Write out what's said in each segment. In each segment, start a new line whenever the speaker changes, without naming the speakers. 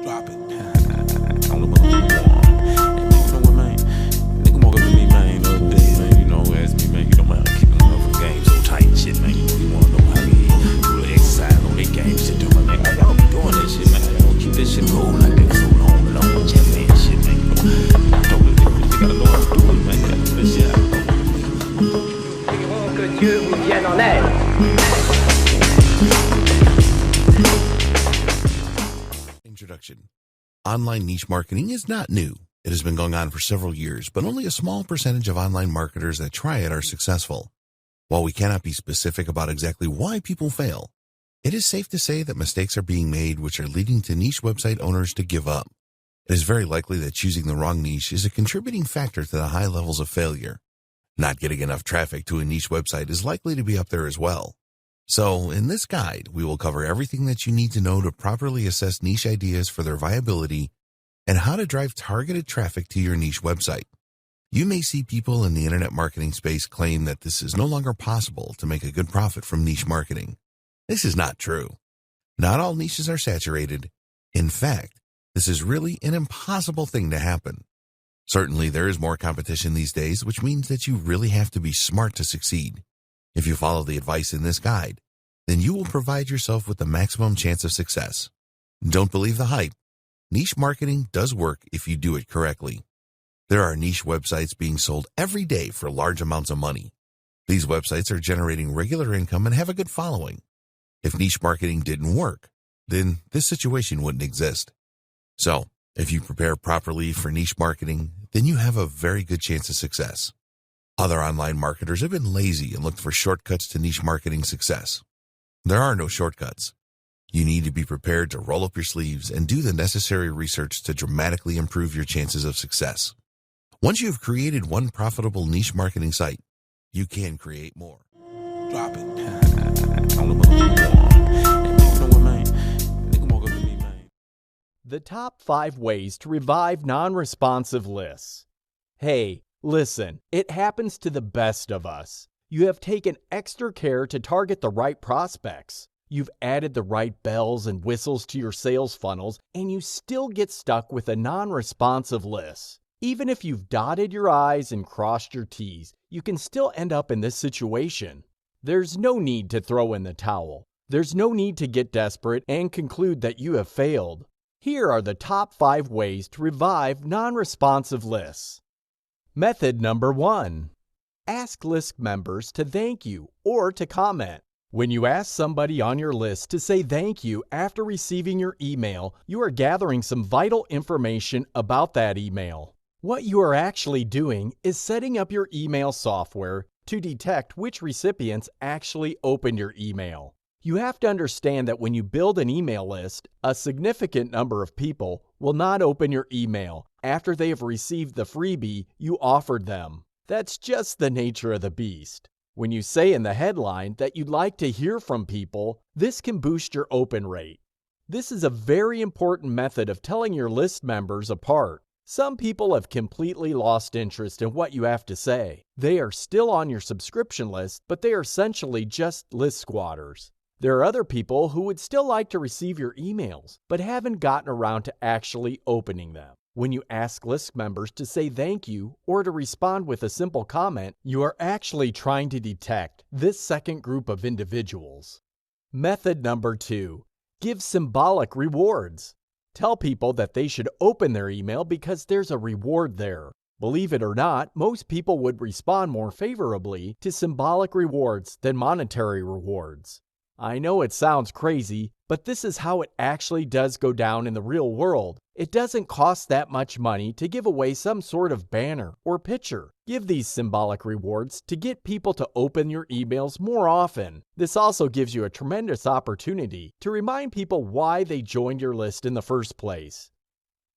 Drop it. On the ball. And you know what, man? Nigga walk up to me, man, the other day, man. You know, ask me, man, you know, man, I'm keeping the motherfucking game so tight and shit, man. You know, you wanna know how we do the exercise on that game shit, too, man. I don't be doing that shit, man. I don't keep this shit cold like that so long, and I'm with your man shit, man. You know, I told this nigga, you gotta know how to do it, man. You gotta do this shit out.
Prions que Dieu vous vienne en aide.
Introduction. Online niche marketing is not new. It has been going on for several years, but only a small percentage of online marketers that try it are successful. While we cannot be specific about exactly why people fail, it is safe to say that mistakes are being made which are leading to niche website owners to give up. It is very likely that choosing the wrong niche is a contributing factor to the high levels of failure. Not getting enough traffic to a niche website is likely to be up there as well. So, in this guide, we will cover everything that you need to know to properly assess niche ideas for their viability and how to drive targeted traffic to your niche website. You may see people in the internet marketing space claim that this is no longer possible to make a good profit from niche marketing. This is not true. Not all niches are saturated. In fact, this is really an impossible thing to happen. Certainly, there is more competition these days, which means that you really have to be smart to succeed. If you follow the advice in this guide, then you will provide yourself with the maximum chance of success. Don't believe the hype. Niche marketing does work if you do it correctly. There are niche websites being sold every day for large amounts of money. These websites are generating regular income and have a good following. If niche marketing didn't work, then this situation wouldn't exist. So, if you prepare properly for niche marketing, then you have a very good chance of success. Other online marketers have been lazy and looked for shortcuts to niche marketing success. There are no shortcuts. You need to be prepared to roll up your sleeves and do the necessary research to dramatically improve your chances of success. Once you have created one profitable niche marketing site, you can create more.
Drop it. On the ball. And you know what, man? Nigga walk up to me, man.
The top 5 ways to revive non-responsive lists. Hey, listen, it happens to the best of us. You have taken extra care to target the right prospects. You've added the right bells and whistles to your sales funnels, and you still get stuck with a non-responsive list. Even if you've dotted your I's and crossed your T's, you can still end up in this situation. There's no need to throw in the towel. There's no need to get desperate and conclude that you have failed. Here are the top 5 ways to revive non-responsive lists. Method number 1. Ask list members to thank you or to comment. When you ask somebody on your list to say thank you after receiving your email, you are gathering some vital information about that email. What you are actually doing is setting up your email software to detect which recipients actually opened your email. You have to understand that when you build an email list, a significant number of people will not open your email after they have received the freebie you offered them. That's just the nature of the beast. When you say in the headline that you'd like to hear from people, this can boost your open rate. This is a very important method of telling your list members apart. Some people have completely lost interest in what you have to say. They are still on your subscription list, but they are essentially just list squatters. There are other people who would still like to receive your emails, but haven't gotten around to actually opening them. When you ask list members to say thank you or to respond with a simple comment, you are actually trying to detect this second group of individuals. Method number 2. Give symbolic rewards. Tell people that they should open their email because there's a reward there. Believe it or not, most people would respond more favorably to symbolic rewards than monetary rewards. I know it sounds crazy, but this is how it actually does go down in the real world. It doesn't cost that much money to give away some sort of banner or picture. Give these symbolic rewards to get people to open your emails more often. This also gives you a tremendous opportunity to remind people why they joined your list in the first place.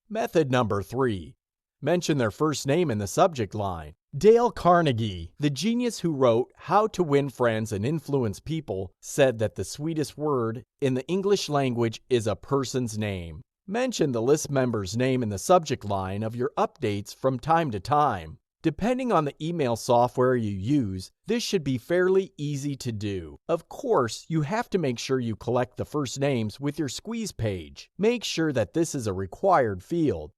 Method number 3. Mention their first name in the subject line. Dale Carnegie, the genius who wrote How to Win Friends and Influence People, said that the sweetest word in the English language is a person's name. Mention the list member's name in the subject line of your updates from time to time. Depending on the email software you use, this should be fairly easy to do. Of course, you have to make sure you collect the first names with your squeeze page. Make sure that this is a required field.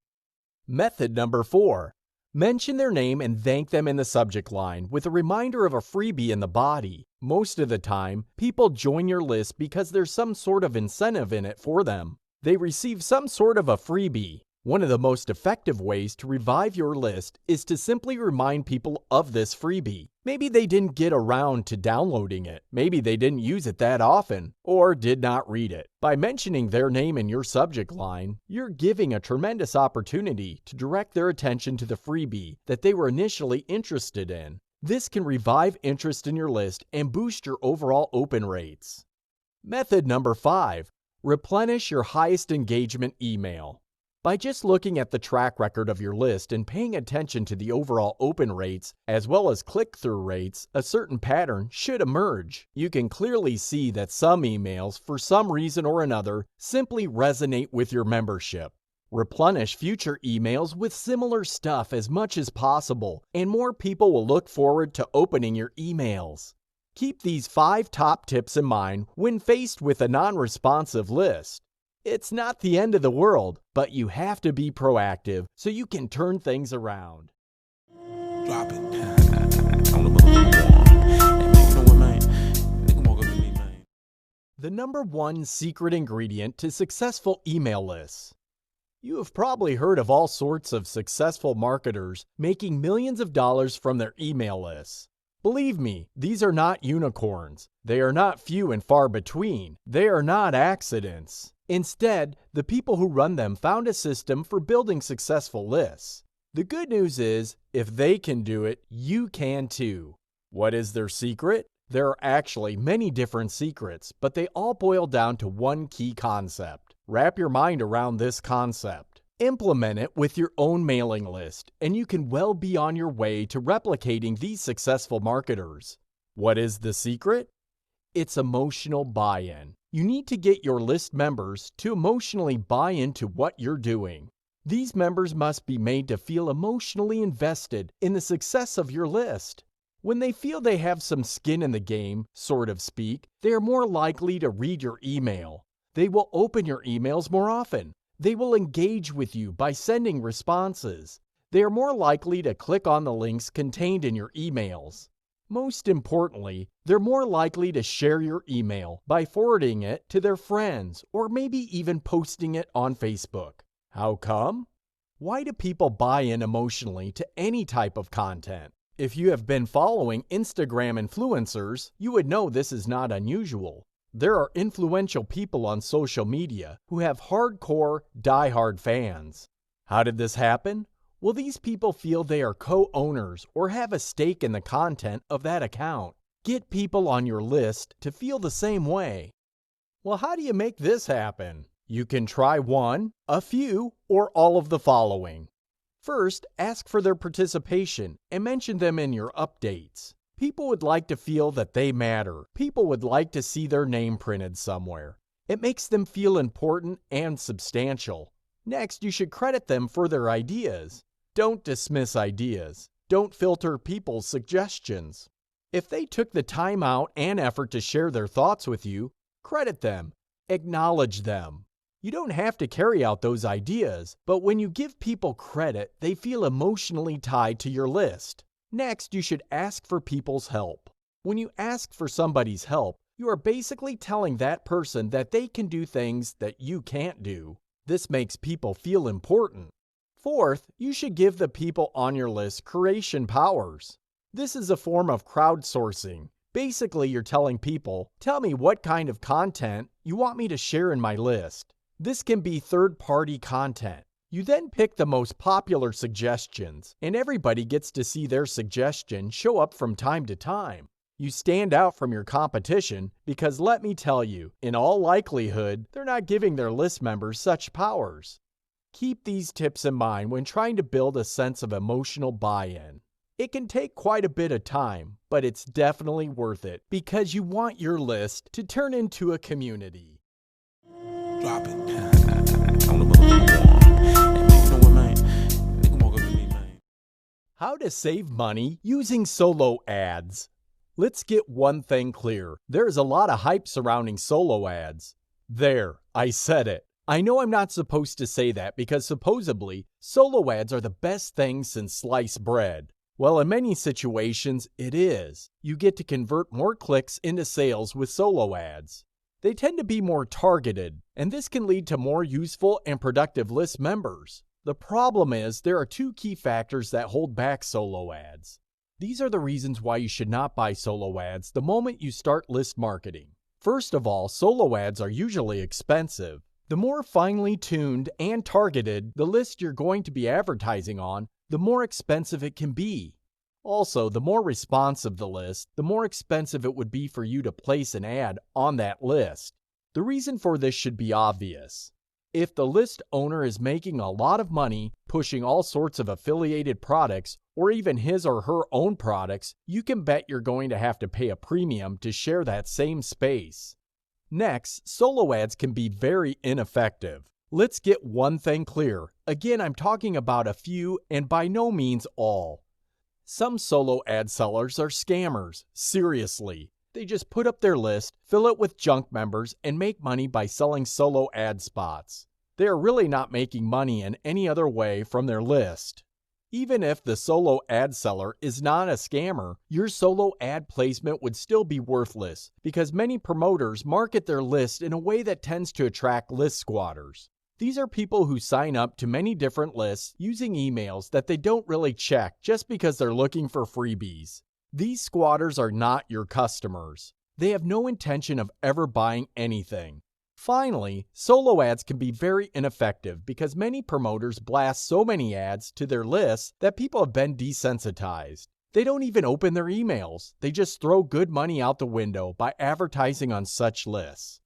Method number 4. Mention their name and thank them in the subject line with a reminder of a freebie in the body. Most of the time, people join your list because there's some sort of incentive in it for them. They receive some sort of a freebie. One of the most effective ways to revive your list is to simply remind people of this freebie. Maybe they didn't get around to downloading it. Maybe they didn't use it that often or did not read it. By mentioning their name in your subject line, you're giving a tremendous opportunity to direct their attention to the freebie that they were initially interested in. This can revive interest in your list and boost your overall open rates. Method number 5. Replenish your highest engagement email. By just looking at the track record of your list and paying attention to the overall open rates as well as click-through rates, a certain pattern should emerge. You can clearly see that some emails, for some reason or another, simply resonate with your membership. Replenish future emails with similar stuff as much as possible, and more people will look forward to opening your emails. Keep these 5 top tips in mind when faced with a non-responsive list. It's not the end of the world, but you have to be proactive so you can turn things around.
Drop it. On the motherfucking wall. Hey, man, you know what, man? Nigga walk up to me, man.
The number 1 secret ingredient to successful email lists. You have probably heard of all sorts of successful marketers making millions of dollars from their email lists. Believe me, these are not unicorns. They are not few and far between. They are not accidents. Instead, the people who run them found a system for building successful lists. The good news is, if they can do it, you can too. What is their secret? There are actually many different secrets, but they all boil down to one key concept. Wrap your mind around this concept. Implement it with your own mailing list, and you can well be on your way to replicating these successful marketers. What is the secret? It's emotional buy-in. You need to get your list members to emotionally buy into what you're doing. These members must be made to feel emotionally invested in the success of your list. When they feel they have some skin in the game, so to speak, they are more likely to read your email. They will open your emails more often. They will engage with you by sending responses. They are more likely to click on the links contained in your emails. Most importantly, they're more likely to share your email by forwarding it to their friends or maybe even posting it on Facebook. How come? Why do people buy in emotionally to any type of content? If you have been following Instagram influencers, you would know this is not unusual. There are influential people on social media who have hardcore, diehard fans. How did this happen? Well, these people feel they are co-owners or have a stake in the content of that account. Get people on your list to feel the same way. Well, how do you make this happen? You can try one, a few, or all of the following. First, ask for their participation and mention them in your updates. People would like to feel that they matter. People would like to see their name printed somewhere. It makes them feel important and substantial. Next, you should credit them for their ideas. Don't dismiss ideas. Don't filter people's suggestions. If they took the time out and effort to share their thoughts with you, credit them. Acknowledge them. You don't have to carry out those ideas, but when you give people credit, they feel emotionally tied to your list. Next, you should ask for people's help. When you ask for somebody's help, you are basically telling that person that they can do things that you can't do. This makes people feel important. Fourth, you should give the people on your list creation powers. This is a form of crowdsourcing. Basically, you're telling people, tell me what kind of content you want me to share in my list. This can be third-party content. You then pick the most popular suggestions, and everybody gets to see their suggestion show up from time to time. You stand out from your competition because let me tell you, in all likelihood, they're not giving their list members such powers. Keep these tips in mind when trying to build a sense of emotional buy-in. It can take quite a bit of time, but it's definitely worth it because you want your list to turn into a community.
Drop it. On the motherfucking wall. Hey, man, you know what, man? Nigga walk up to me, man.
How How to save money using solo ads. Let's get one thing clear. There is a lot of hype surrounding solo ads. There, I said it. I know I'm not supposed to say that because supposedly, solo ads are the best thing since sliced bread. Well, in many situations, it is. You get to convert more clicks into sales with solo ads. They tend to be more targeted, and this can lead to more useful and productive list members. The problem is there are two key factors that hold back solo ads. These are the reasons why you should not buy solo ads the moment you start list marketing. First of all, solo ads are usually expensive. The more finely tuned and targeted the list you're going to be advertising on, the more expensive it can be. Also, the more responsive the list, the more expensive it would be for you to place an ad on that list. The reason for this should be obvious. If the list owner is making a lot of money pushing all sorts of affiliated products or even his or her own products, you can bet you're going to have to pay a premium to share that same space. Next, solo ads can be very ineffective. Let's get one thing clear. Again, I'm talking about a few and by no means all. Some solo ad sellers are scammers, seriously. They just put up their list, fill it with junk members, and make money by selling solo ad spots. They are really not making money in any other way from their list. Even if the solo ad seller is not a scammer, your solo ad placement would still be worthless because many promoters market their list in a way that tends to attract list squatters. These are people who sign up to many different lists using emails that they don't really check just because they're looking for freebies. These squatters are not your customers. They have no intention of ever buying anything. Finally, solo ads can be very ineffective because many promoters blast so many ads to their lists that people have been desensitized. They don't even open their emails. They just throw good money out the window by advertising on such lists.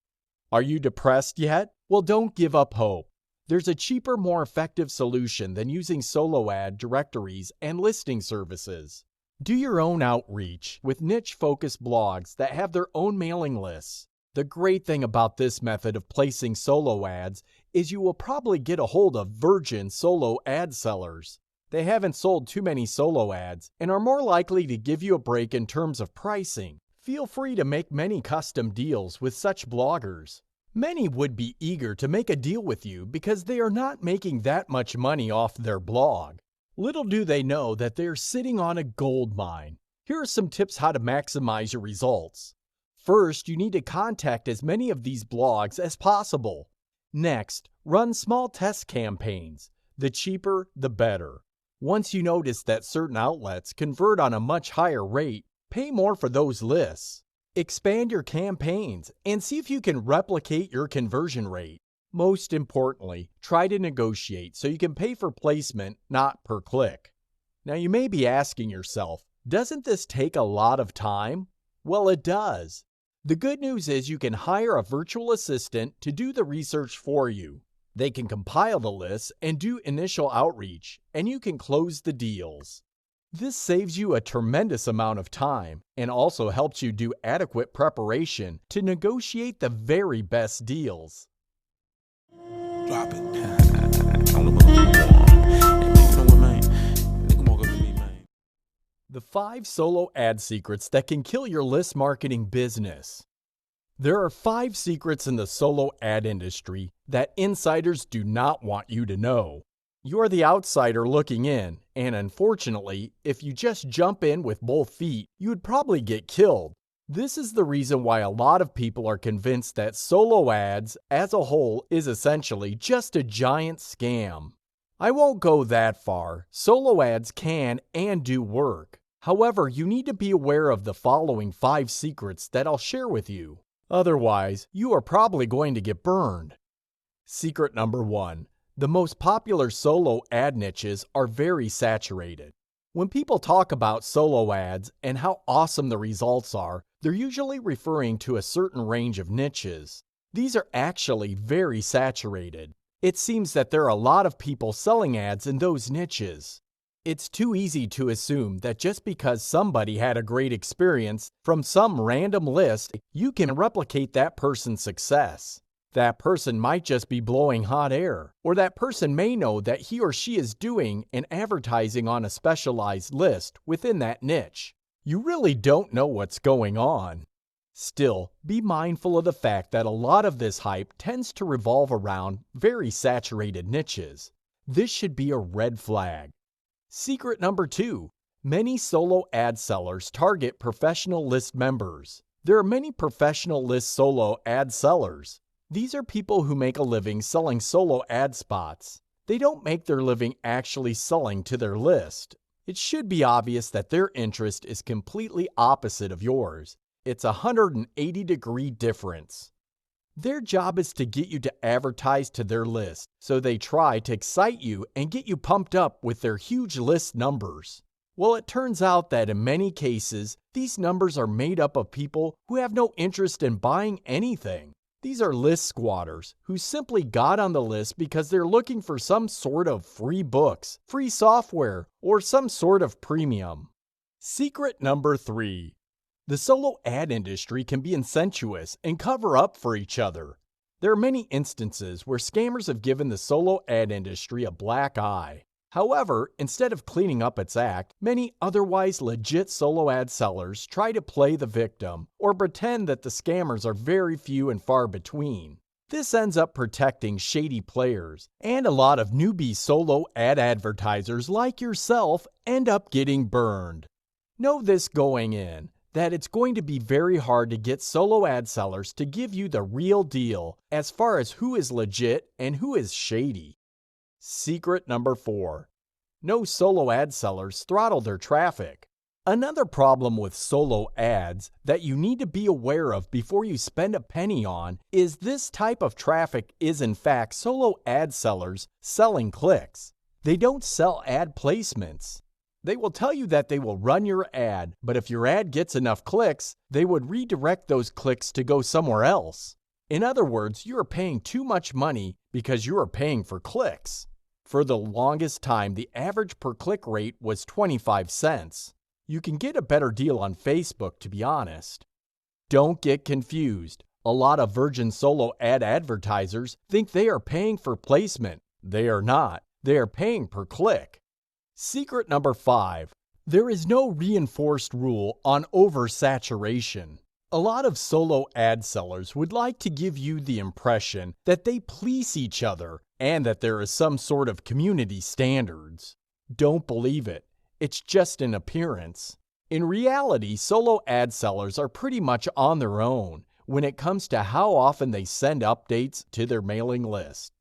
Are you depressed yet? Well, don't give up hope. There's a cheaper, more effective solution than using solo ad directories and listing services. Do your own outreach with niche-focused blogs that have their own mailing lists. The great thing about this method of placing solo ads is you will probably get a hold of virgin solo ad sellers. They haven't sold too many solo ads and are more likely to give you a break in terms of pricing. Feel free to make many custom deals with such bloggers. Many would be eager to make a deal with you because they are not making that much money off their blog. Little do they know that they're sitting on a gold mine. Here are some tips how to maximize your results. First, you need to contact as many of these blogs as possible. Next, run small test campaigns. The cheaper, the better. Once you notice that certain outlets convert on a much higher rate, pay more for those lists. Expand your campaigns and see if you can replicate your conversion rate. Most importantly, try to negotiate so you can pay for placement, not per click. Now you may be asking yourself, doesn't this take a lot of time? Well, it does. The good news is you can hire a virtual assistant to do the research for you. They can compile the lists and do initial outreach, and you can close the deals. This saves you a tremendous amount of time and also helps you do adequate preparation to negotiate the very best deals.
Drop it. On the motherfucking wall. And you know what, man? Nigga walk up to me, man.
The 5 solo ad secrets that can kill your list marketing business. There are 5 secrets in the solo ad industry that insiders do not want you to know. You are the outsider looking in, and unfortunately, if you just jump in with both feet, you would probably get killed. This is the reason why a lot of people are convinced that solo ads as a whole is essentially just a giant scam. I won't go that far. Solo ads can and do work. However, you need to be aware of the following 5 secrets that I'll share with you. Otherwise, you are probably going to get burned. Secret number 1. The most popular solo ad niches are very saturated. When people talk about solo ads and how awesome the results are, they're usually referring to a certain range of niches. These are actually very saturated. It seems that there are a lot of people selling ads in those niches. It's too easy to assume that just because somebody had a great experience from some random list, you can replicate that person's success. That person might just be blowing hot air, or that person may know that he or she is doing and advertising on a specialized list within that niche. You really don't know what's going on. Still, be mindful of the fact that a lot of this hype tends to revolve around very saturated niches. This should be a red flag. Secret number 2. Many solo ad sellers target professional list members. There are many professional list solo ad sellers. These are people who make a living selling solo ad spots. They don't make their living actually selling to their list. It should be obvious that their interest is completely opposite of yours. It's a 180-degree difference. Their job is to get you to advertise to their list, so they try to excite you and get you pumped up with their huge list numbers. Well, it turns out that in many cases, these numbers are made up of people who have no interest in buying anything. These are list squatters who simply got on the list because they're looking for some sort of free books, free software, or some sort of premium. Secret number 3. The solo ad industry can be incestuous and cover up for each other. There are many instances where scammers have given the solo ad industry a black eye. However, instead of cleaning up its act, many otherwise legit solo ad sellers try to play the victim or pretend that the scammers are very few and far between. This ends up protecting shady players, and a lot of newbie solo ad advertisers like yourself end up getting burned. Know this going in, that it's going to be very hard to get solo ad sellers to give you the real deal as far as who is legit and who is shady. Secret number 4. No solo ad sellers throttle their traffic. Another problem with solo ads that you need to be aware of before you spend a penny on is this type of traffic is in fact solo ad sellers selling clicks. They don't sell ad placements. They will tell you that they will run your ad, but if your ad gets enough clicks, they would redirect those clicks to go somewhere else. In other words, you are paying too much money because you are paying for clicks. For the longest time, the average per click rate was 25 cents. You can get a better deal on Facebook, to be honest. Don't get confused. A lot of virgin solo ad advertisers think they are paying for placement. They are not. They are paying per click. Secret number 5. There is no reinforced rule on oversaturation. A lot of solo ad sellers would like to give you the impression that they police each other and that there is some sort of community standards. Don't believe it. It's just an appearance. In reality, solo ad sellers are pretty much on their own when it comes to how often they send updates to their mailing list.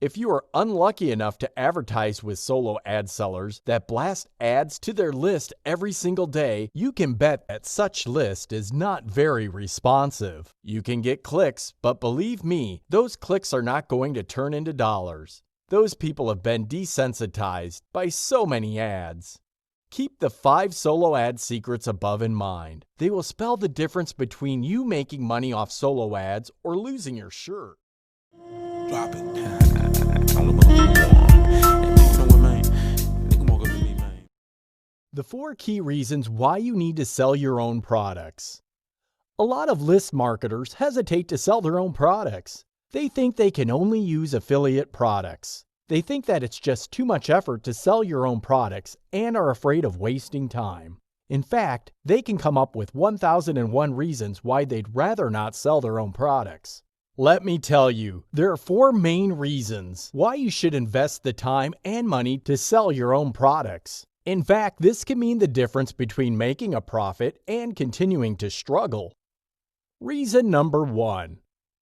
If you are unlucky enough to advertise with solo ad sellers that blast ads to their list every single day, you can bet that such list is not very responsive. You can get clicks, but believe me, those clicks are not going to turn into dollars. Those people have been desensitized by so many ads. Keep the 5 solo ad secrets above in mind. They will spell the difference between you making money off solo ads or losing your shirt.
Drop it. I don't know what I'm doing. And you know what, man? Nigga walk up to me, man.
The 4 key reasons why you need to sell your own products. A lot of list marketers hesitate to sell their own products. They think they can only use affiliate products. They think that it's just too much effort to sell your own products and are afraid of wasting time. In fact, they can come up with 1001 reasons why they'd rather not sell their own products. Let me tell you, there are 4 main reasons why you should invest the time and money to sell your own products. In fact, this can mean the difference between making a profit and continuing to struggle. Reason number 1.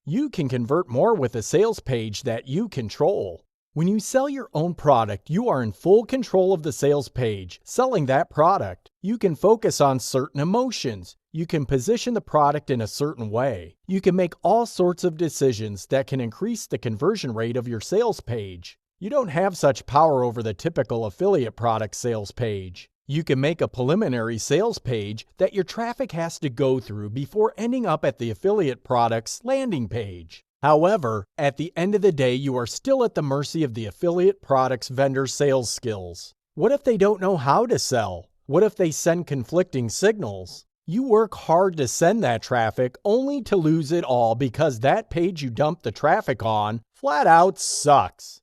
You can convert more with a sales page that you control. When you sell your own product, you are in full control of the sales page, selling that product. You can focus on certain emotions. You can position the product in a certain way. You can make all sorts of decisions that can increase the conversion rate of your sales page. You don't have such power over the typical affiliate product sales page. You can make a preliminary sales page that your traffic has to go through before ending up at the affiliate product's landing page. However, at the end of the day, you are still at the mercy of the affiliate products vendor sales skills. What if they don't know how to sell? What if they send conflicting signals? You work hard to send that traffic only to lose it all because that page you dumped the traffic on flat out sucks.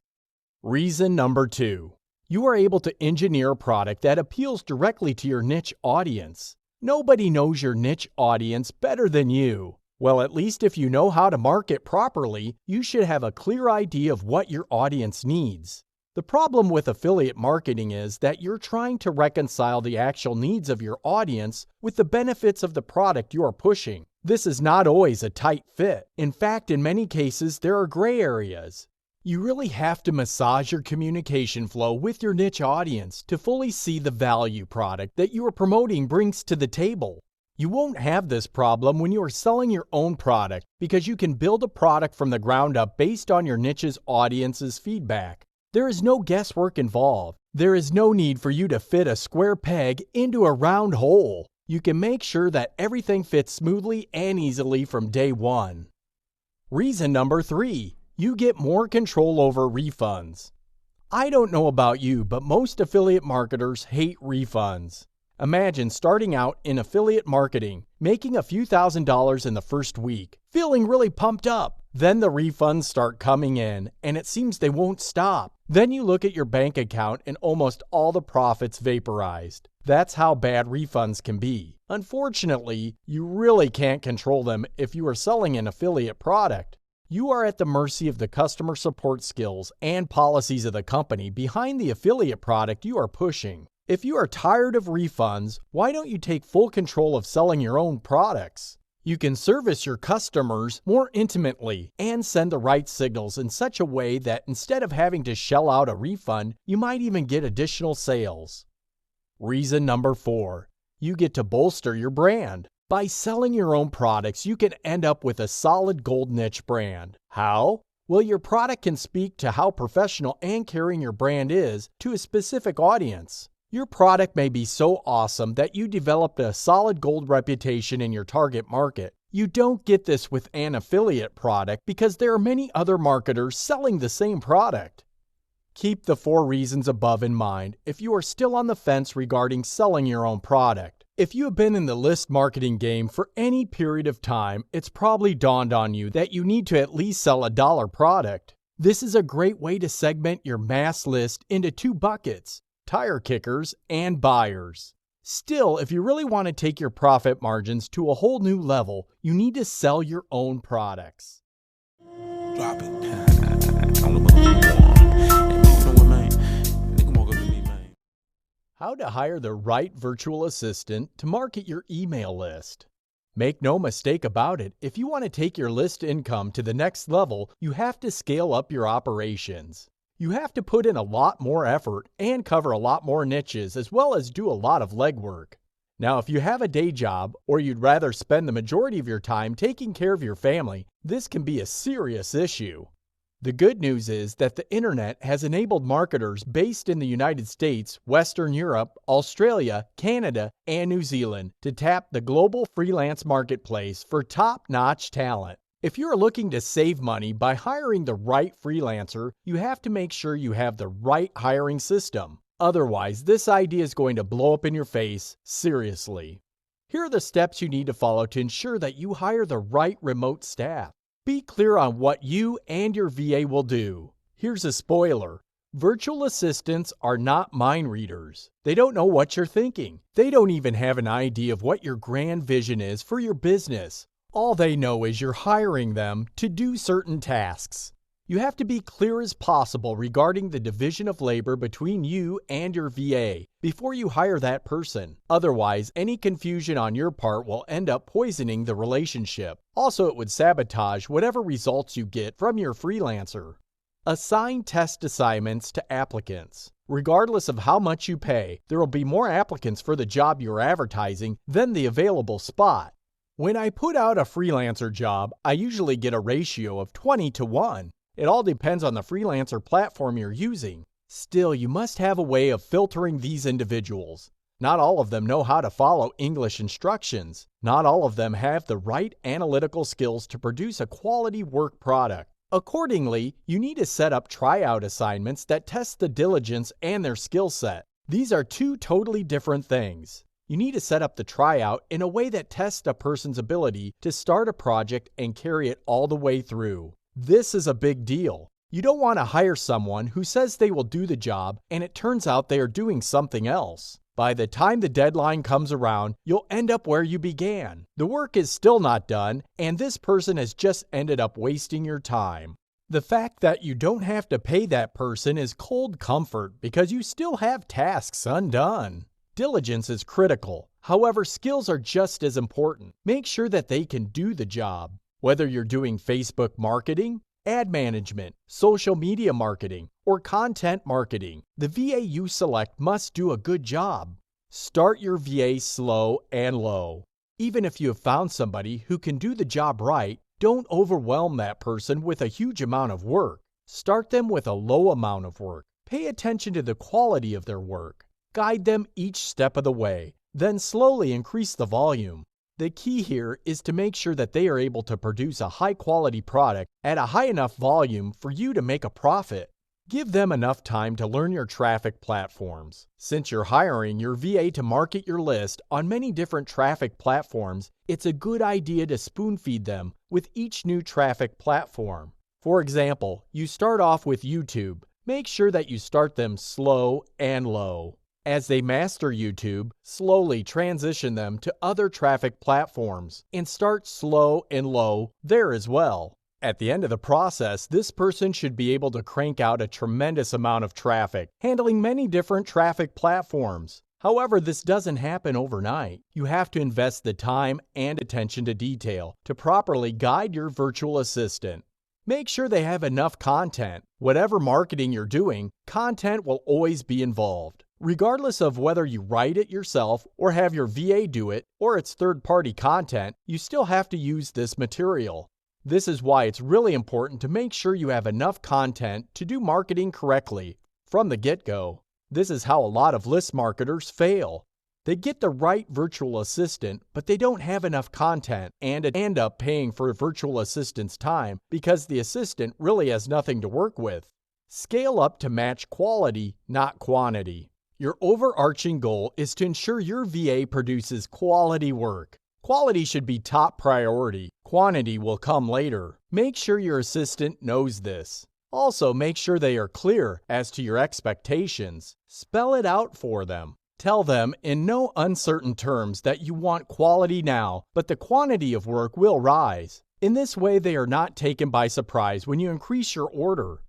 Reason number 2. You are able to engineer a product that appeals directly to your niche audience. Nobody knows your niche audience better than you. Well, at least if you know how to market properly, you should have a clear idea of what your audience needs. The problem with affiliate marketing is that you're trying to reconcile the actual needs of your audience with the benefits of the product you are pushing. This is not always a tight fit. In fact, in many cases, there are gray areas. You really have to massage your communication flow with your niche audience to fully see the value product that you are promoting brings to the table. You won't have this problem when you are selling your own product because you can build a product from the ground up based on your niche's audience's feedback. There is no guesswork involved. There is no need for you to fit a square peg into a round hole. You can make sure that everything fits smoothly and easily from day one. Reason number 3. You get more control over refunds. I don't know about you, but most affiliate marketers hate refunds. Imagine starting out in affiliate marketing, making a few $1,000s in the first week, feeling really pumped up. Then the refunds start coming in, and it seems they won't stop. Then you look at your bank account and almost all the profits vaporized. That's how bad refunds can be. Unfortunately, you really can't control them if you are selling an affiliate product. You are at the mercy of the customer support skills and policies of the company behind the affiliate product you are pushing. If you are tired of refunds, why don't you take full control of selling your own products? You can service your customers more intimately and send the right signals in such a way that instead of having to shell out a refund, you might even get additional sales. Reason number 4. You get to bolster your brand. By selling your own products, you can end up with a solid gold niche brand. How? Well, your product can speak to how professional and caring your brand is to a specific audience. Your product may be so awesome that you developed a solid gold reputation in your target market. You don't get this with an affiliate product because there are many other marketers selling the same product. Keep the 4 reasons above in mind if you are still on the fence regarding selling your own product. If you have been in the list marketing game for any period of time, it's probably dawned on you that you need to at least sell a dollar product. This is a great way to segment your mass list into 2 buckets: tire kickers and buyers. Still, if you really want to take your profit margins to a whole new level, you need to sell your own products.
Drop it. I don't know what you want. And you know what, man? Nigga walk up to me, man.
How to hire the right virtual assistant to market your email list. Make no mistake about it, if you want to take your list income to the next level, you have to scale up your operations. You have to put in a lot more effort and cover a lot more niches as well as do a lot of legwork. Now, if you have a day job or you'd rather spend the majority of your time taking care of your family, this can be a serious issue. The good news is that the internet has enabled marketers based in the United States, Western Europe, Australia, Canada, and New Zealand to tap the global freelance marketplace for top-notch talent. If you're looking to save money by hiring the right freelancer, you have to make sure you have the right hiring system. Otherwise, this idea is going to blow up in your face, seriously. Here are the steps you need to follow to ensure that you hire the right remote staff. Be clear on what you and your VA will do. Here's a spoiler. Virtual assistants are not mind readers. They don't know what you're thinking. They don't even have an idea of what your grand vision is for your business. All they know is you're hiring them to do certain tasks. You have to be clear as possible regarding the division of labor between you and your VA before you hire that person. Otherwise, any confusion on your part will end up poisoning the relationship. Also, it would sabotage whatever results you get from your freelancer. Assign test assignments to applicants. Regardless of how much you pay, there will be more applicants for the job you're advertising than the available spot. When I put out a freelancer job, I usually get a ratio of 20-1. It all depends on the freelancer platform you're using. Still, you must have a way of filtering these individuals. Not all of them know how to follow English instructions. Not all of them have the right analytical skills to produce a quality work product. Accordingly, you need to set up tryout assignments that test the diligence and their skill set. These are 2 totally different things. You need to set up the tryout in a way that tests a person's ability to start a project and carry it all the way through. This is a big deal. You don't want to hire someone who says they will do the job and it turns out they are doing something else. By the time the deadline comes around, you'll end up where you began. The work is still not done, and this person has just ended up wasting your time. The fact that you don't have to pay that person is cold comfort because you still have tasks undone. Diligence is critical. However, skills are just as important. Make sure that they can do the job. Whether you're doing Facebook marketing, ad management, social media marketing, or content marketing, the VA you select must do a good job. Start your VA slow and low. Even if you have found somebody who can do the job right, don't overwhelm that person with a huge amount of work. Start them with a low amount of work. Pay attention to the quality of their work. Guide them each step of the way, then slowly increase the volume. The key here is to make sure that they are able to produce a high-quality product at a high enough volume for you to make a profit. Give them enough time to learn your traffic platforms. Since you're hiring your VA to market your list on many different traffic platforms, it's a good idea to spoon-feed them with each new traffic platform. For example, you start off with YouTube. Make sure that you start them slow and low. As they master YouTube, slowly transition them to other traffic platforms and start slow and low there as well. At the end of the process, this person should be able to crank out a tremendous amount of traffic, handling many different traffic platforms. However, this doesn't happen overnight. You have to invest the time and attention to detail to properly guide your virtual assistant. Make sure they have enough content. Whatever marketing you're doing, content will always be involved. Regardless of whether you write it yourself or have your VA do it, or it's third-party content, you still have to use this material. This is why it's really important to make sure you have enough content to do marketing correctly from the get-go. This is how a lot of list marketers fail. They get the right virtual assistant, but they don't have enough content and end up paying for a virtual assistant's time because the assistant really has nothing to work with. Scale up to match quality, not quantity. Your overarching goal is to ensure your VA produces quality work. Quality should be top priority. Quantity will come later. Make sure your assistant knows this. Also, make sure they are clear as to your expectations. Spell it out for them. Tell them in no uncertain terms that you want quality now, but the quantity of work will rise. In this way, they are not taken by surprise when you increase your order.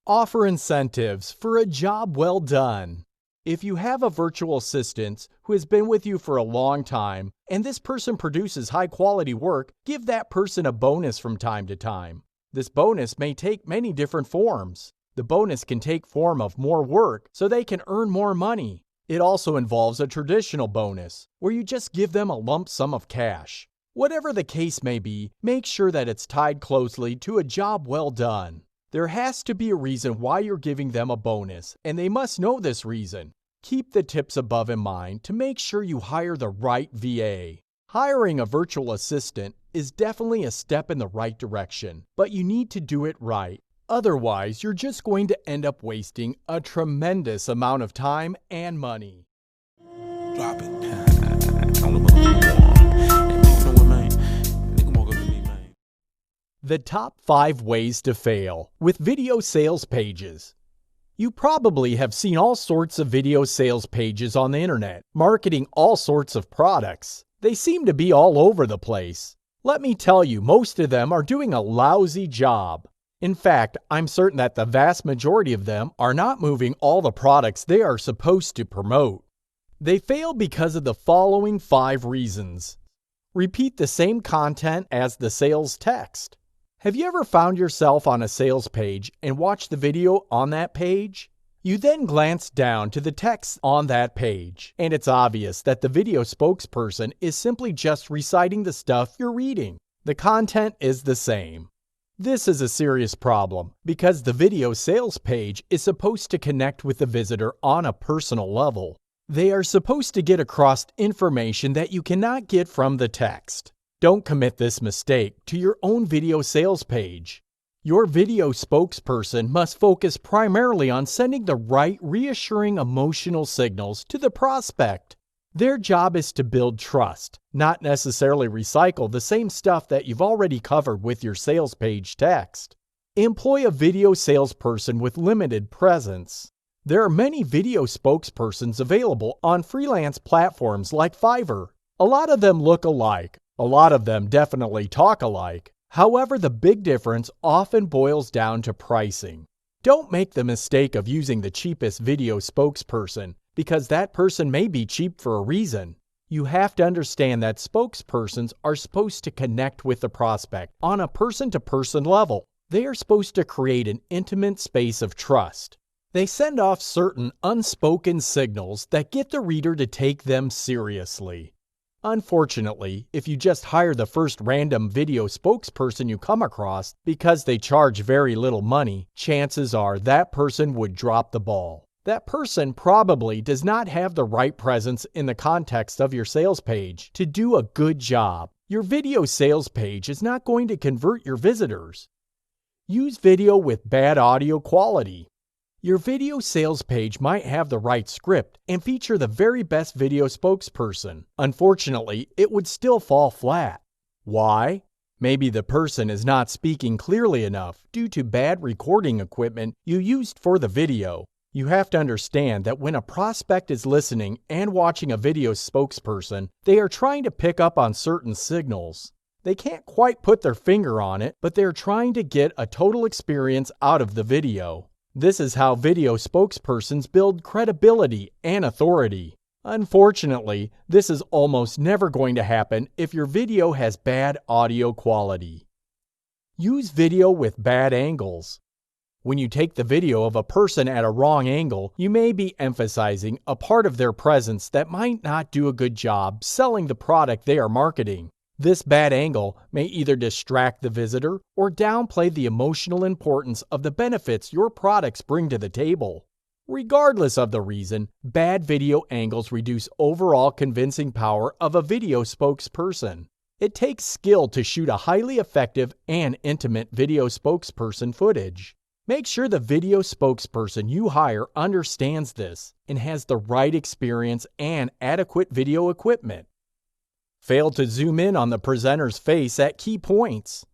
Offer incentives for a job well done. If you have a virtual assistant who has been with you for a long time, and this person produces high-quality work, give that person a bonus from time to time. This bonus may take many different forms. The bonus can take form of more work so they can earn more money. It also involves a traditional bonus, where you just give them a lump sum of cash. Whatever the case may be, make sure that it's tied closely to a job well done. There has to be a reason why you're giving them a bonus, and they must know this reason. Keep the tips above in mind to make sure you hire the right VA. Hiring a virtual assistant is definitely a step in the right direction, but you need to do it right. Otherwise, you're just going to end up wasting a tremendous amount of time and money.
Drop it. I don't know what I'm doing. You know what, man? Nigga walk up to me, man.
The top 5 ways to fail with video sales pages. You probably have seen all sorts of video sales pages on the internet, marketing all sorts of products. They seem to be all over the place. Let me tell you, most of them are doing a lousy job. In fact, I'm certain that the vast majority of them are not moving all the products they are supposed to promote. They fail because of the following 5 reasons. Repeat the same content as the sales text. Have you ever found yourself on a sales page and watched the video on that page? You then glance down to the text on that page, and it's obvious that the video spokesperson is simply just reciting the stuff you're reading. The content is the same. This is a serious problem because the video sales page is supposed to connect with the visitor on a personal level. They are supposed to get across information that you cannot get from the text. Don't commit this mistake to your own video sales page. Your video spokesperson must focus primarily on sending the right reassuring emotional signals to the prospect. Their job is to build trust, not necessarily recycle the same stuff that you've already covered with your sales page text. Employ a video salesperson with limited presence. There are many video spokespersons available on freelance platforms like Fiverr. A lot of them look alike. A lot of them definitely talk alike. However, the big difference often boils down to pricing. Don't make the mistake of using the cheapest video spokesperson, because that person may be cheap for a reason. You have to understand that spokespersons are supposed to connect with the prospect on a person-to-person level. They are supposed to create an intimate space of trust. They send off certain unspoken signals that get the reader to take them seriously. Unfortunately, if you just hire the first random video spokesperson you come across because they charge very little money, chances are that person would drop the ball. That person probably does not have the right presence in the context of your sales page to do a good job. Your video sales page is not going to convert your visitors. Use video with bad audio quality. Your video sales page might have the right script and feature the very best video spokesperson. Unfortunately, it would still fall flat. Why? Maybe the person is not speaking clearly enough due to bad recording equipment you used for the video. You have to understand that when a prospect is listening and watching a video spokesperson, they are trying to pick up on certain signals. They can't quite put their finger on it, but they're trying to get a total experience out of the video. This is how video spokespersons build credibility and authority. Unfortunately, this is almost never going to happen if your video has bad audio quality. Use video with bad angles. When you take the video of a person at a wrong angle, you may be emphasizing a part of their presence that might not do a good job selling the product they are marketing. This bad angle may either distract the visitor or downplay the emotional importance of the benefits your products bring to the table. Regardless of the reason, bad video angles reduce overall convincing power of a video spokesperson. It takes skill to shoot a highly effective and intimate video spokesperson footage. Make sure the video spokesperson you hire understands this and has the right experience and adequate video equipment. Fail to zoom in on the presenter's face at key points.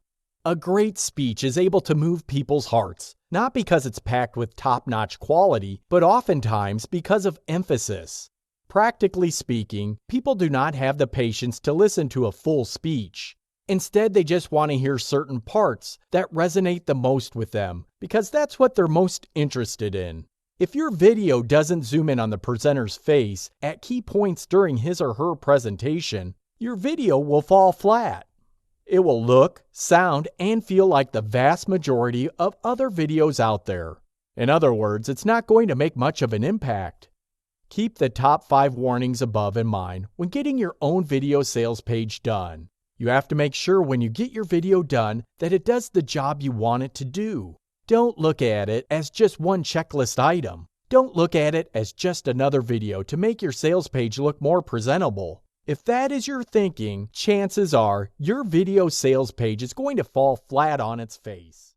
A great speech is able to move people's hearts, not because it's packed with top-notch quality, but oftentimes because of emphasis. Practically speaking, people do not have the patience to listen to a full speech. Instead, they just want to hear certain parts that resonate the most with them, because that's what they're most interested in. If your video doesn't zoom in on the presenter's face at key points during his or her presentation, your video will fall flat. It will look, sound, and feel like the vast majority of other videos out there. In other words, it's not going to make much of an impact. Keep the top 5 warnings above in mind when getting your own video sales page done. You have to make sure when you get your video done that it does the job you want it to do. Don't look at it as just one checklist item. Don't look at it as just another video to make your sales page look more presentable. If that is your thinking, chances are your video sales page is going to fall flat on its face.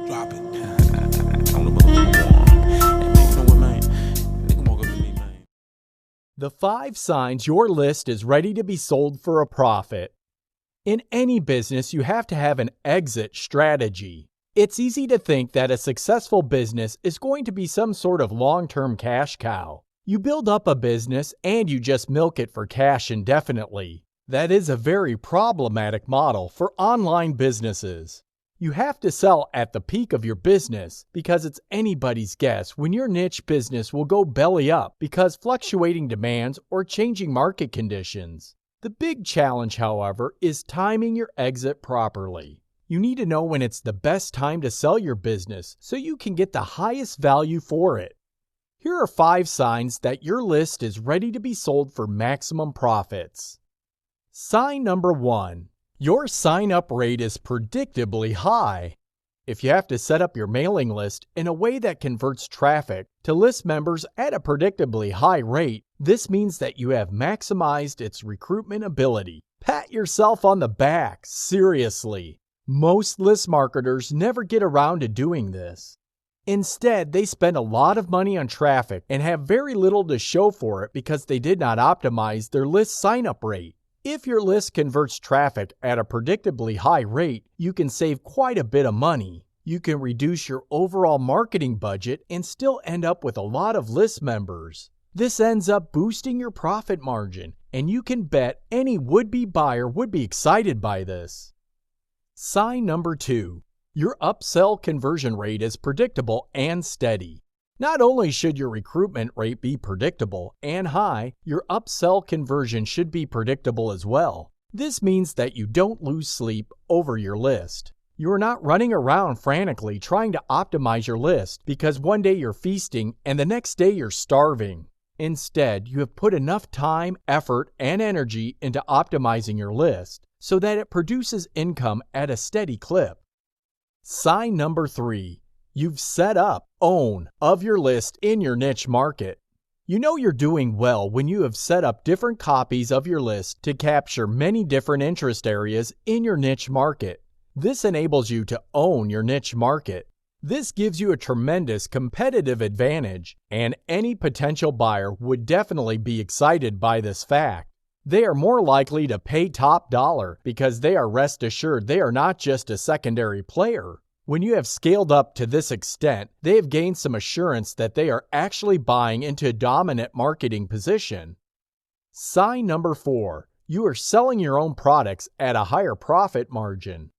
Drop it. I don't know about you, and man, you know what, man? Nigga walk up to me, man.
The 5 signs your list is ready to be sold for a profit. In any business, you have to have an exit strategy. It's easy to think that a successful business is going to be some sort of long-term cash cow. You build up a business and you just milk it for cash indefinitely. That is a very problematic model for online businesses. You have to sell at the peak of your business because it's anybody's guess when your niche business will go belly up because fluctuating demands or changing market conditions. The big challenge, however, is timing your exit properly. You need to know when it's the best time to sell your business so you can get the highest value for it. Here are 5 signs that your list is ready to be sold for maximum profits. Sign number 1. Your sign-up rate is predictably high. If you have to set up your mailing list in a way that converts traffic to list members at a predictably high rate, this means that you have maximized its recruitment ability. Pat yourself on the back, seriously. Most list marketers never get around to doing this. Instead, they spend a lot of money on traffic and have very little to show for it because they did not optimize their list sign-up rate. If your list converts traffic at a predictably high rate, you can save quite a bit of money. You can reduce your overall marketing budget and still end up with a lot of list members. This ends up boosting your profit margin, and you can bet any would-be buyer would be excited by this. Sign number 2. Your upsell conversion rate is predictable and steady. Not only should your recruitment rate be predictable and high, your upsell conversion should be predictable as well. This means that you don't lose sleep over your list. You are not running around frantically trying to optimize your list because one day you're feasting and the next day you're starving. Instead, you have put enough time, effort, and energy into optimizing your list so that it produces income at a steady clip. Sign number 3. You've set up, own, of your list in your niche market. You know you're doing well when you have set up different copies of your list to capture many different interest areas in your niche market. This enables you to own your niche market. This gives you a tremendous competitive advantage, and any potential buyer would definitely be excited by this fact. They are more likely to pay top dollar because they are rest assured they are not just a secondary player. When you have scaled up to this extent, they have gained some assurance that they are actually buying into a dominant marketing position. Sign number 4. You are selling your own products at a higher profit margin.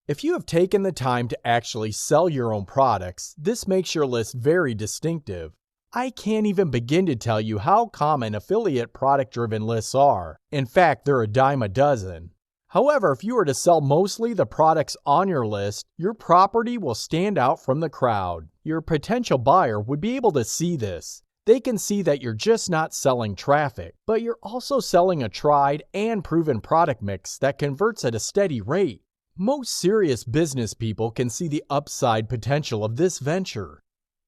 If you have taken the time to actually sell your own products, this makes your list very distinctive. I can't even begin to tell you how common affiliate product-driven lists are. In fact, they're a dime a dozen. However, if you were to sell mostly the products on your list, your property will stand out from the crowd. Your potential buyer would be able to see this. They can see that you're just not selling traffic, but you're also selling a tried and proven product mix that converts at a steady rate. Most serious business people can see the upside potential of this venture.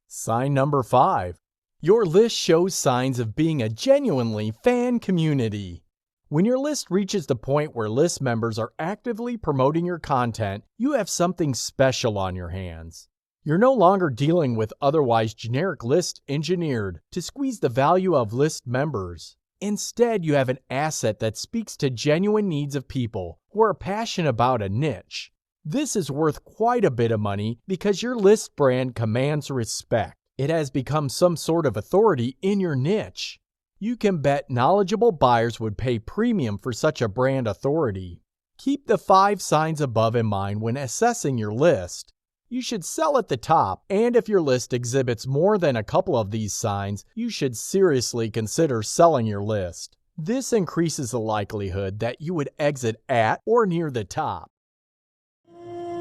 Sign number 5. Your list shows signs of being a genuinely fan community. When your list reaches the point where list members are actively promoting your content, you have something special on your hands. You're no longer dealing with otherwise generic lists engineered to squeeze the value of list members. Instead, you have an asset that speaks to genuine needs of people who are passionate about a niche. This is worth quite a bit of money because your list brand commands respect. It has become some sort of authority in your niche. You can bet knowledgeable buyers would pay premium for such a brand authority. Keep the 5 signs above in mind when assessing your list. You should sell at the top, and if your list exhibits more than a couple of these signs, you should seriously consider selling your list. This increases the likelihood that you would exit at or near the top.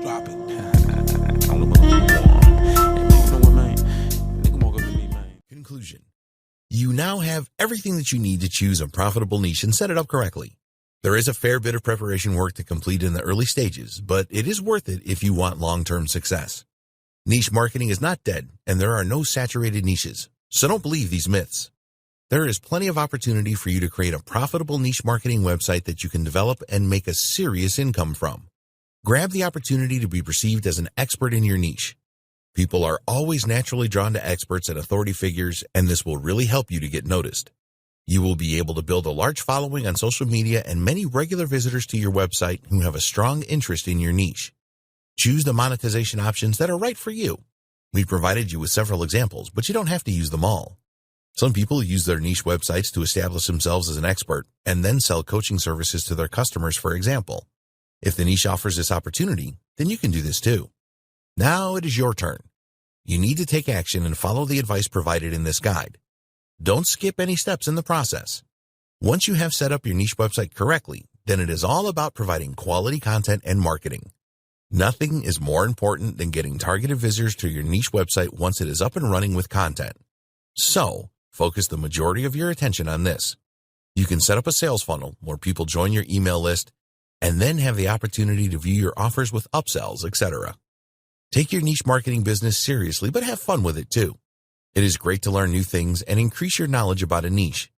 Drop it. I don't know what I'm doing. You know what, man? Nigga walk up to me, man.
Conclusion. You now have everything that you need to choose a profitable niche and set it up correctly. There is a fair bit of preparation work to complete in the early stages, but it is worth it if you want long-term success. Niche marketing is not dead, and there are no saturated niches, so don't believe these myths. There is plenty of opportunity for you to create a profitable niche marketing website that you can develop and make a serious income from. Grab the opportunity to be perceived as an expert in your niche. People are always naturally drawn to experts and authority figures, and this will really help you to get noticed. You will be able to build a large following on social media and many regular visitors to your website who have a strong interest in your niche. Choose the monetization options that are right for you. We provided you with several examples, but you don't have to use them all. Some people use their niche websites to establish themselves as an expert and then sell coaching services to their customers, for example. If the niche offers this opportunity, then you can do this too. Now it is your turn. You need to take action and follow the advice provided in this guide. Don't skip any steps in the process. Once you have set up your niche website correctly, then it is all about providing quality content and marketing. Nothing is more important than getting targeted visitors to your niche website once it is up and running with content. So, focus the majority of your attention on this. You can set up a sales funnel where people join your email list and then have the opportunity to view your offers with upsells, etc. Take your niche marketing business seriously, but have fun with it too. It is great to learn new things and increase your knowledge about a niche.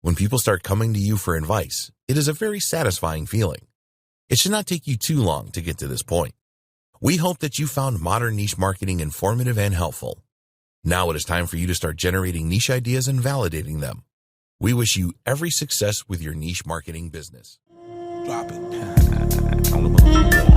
When people start coming to you for advice, it is a very satisfying feeling. It should not take you too long to get to this point. We hope that you found modern niche marketing informative and helpful. Now it is time for you to start generating niche ideas and validating them. We wish you every success with your niche marketing business.
Drop it on the motherfucking wall.